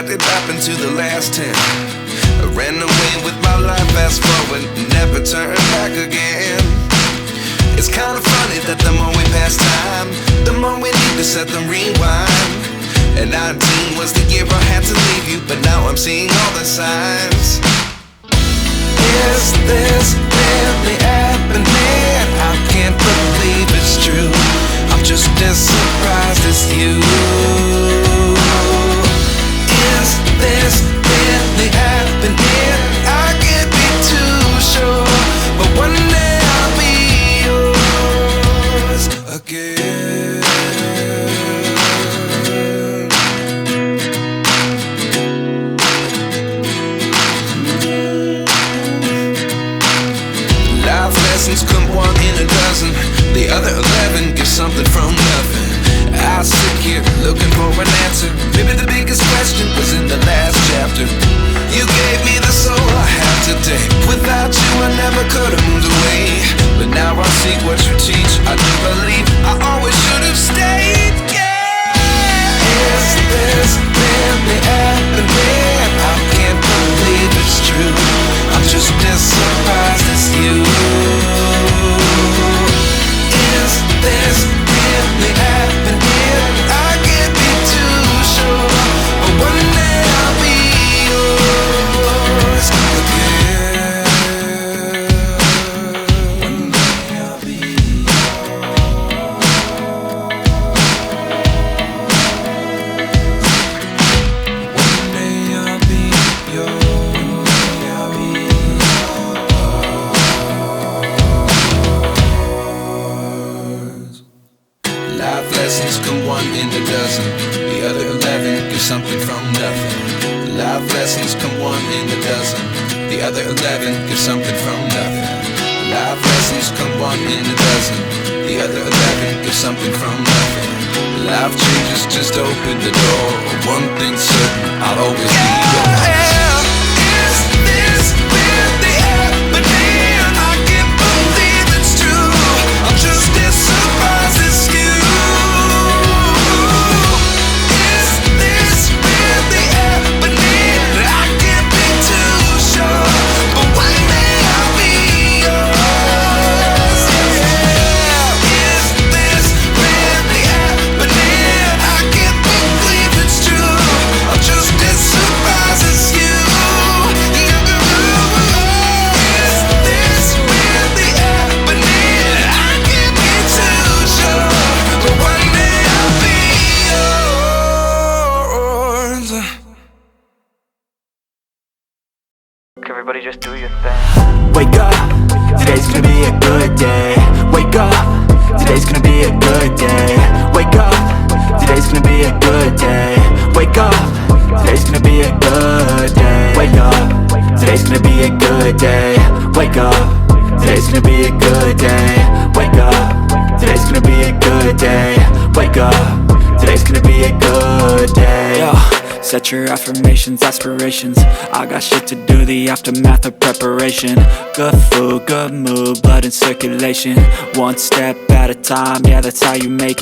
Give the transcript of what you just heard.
what did happen to the last 10? I ran away with my life, fast forward, never turn back again. It's kind of funny that the more we pass time, the more we need to set them rewind. And 19 was the year I had to leave you, but now I'm seeing all the signs. Is this really happening? I can't believe it's true. I'm just as surprised as you. Is this really happening? I can't be too sure, but one day I'll be yours again. Life lessons come one in a dozen. The other 11 get something from nothing. I sit here looking for an answer. Maybe the biggest question was in the last chapter. You gave me the soul I have today. Without you I never could have moved away. But now I see what you teach. I do believe I always should have stayed. Yeah. Is this really happening? I can't believe it's true. I'm just as surprised as you. Is this really happening? I can't be too sure, but one day I'll be yours again. One day I'll be yours. One day I'll be yours. I'll be yours. Life lessons come one in a dozen. The other 11 get something from nothing. Life lessons come one in a dozen. The other 11 get something from nothing. Life lessons come one in a dozen. The other 11 get something from nothing. Life changes just open the door. One thing's certain, I'll always be yours. Is this really happening? I can't believe it's true. I'm just as surprised as you. Is this really happening? I can't be too sure, but one day I'll be yours. Yeah. Is this really happening? I can't believe it's true. I'm just as surprised as you. Is this really happening? I can't be too sure, but one day I'll be yours. Everybody just do your thing. Wake up, today's gonna be a good day. Wake up, today's gonna be a good day. Wake up, today's gonna be a good day. Wake up, today's gonna be a good day. Wake up, today's gonna be a good day. Wake up, today's gonna be a good day. Wake up, today's gonna be a good day. Wake up, today's gonna be a good day. Yo, set your affirmations, aspirations. I got shit to do, the aftermath of preparation. Good food, good mood, blood in circulation. One step at a time, yeah, that's how you make it.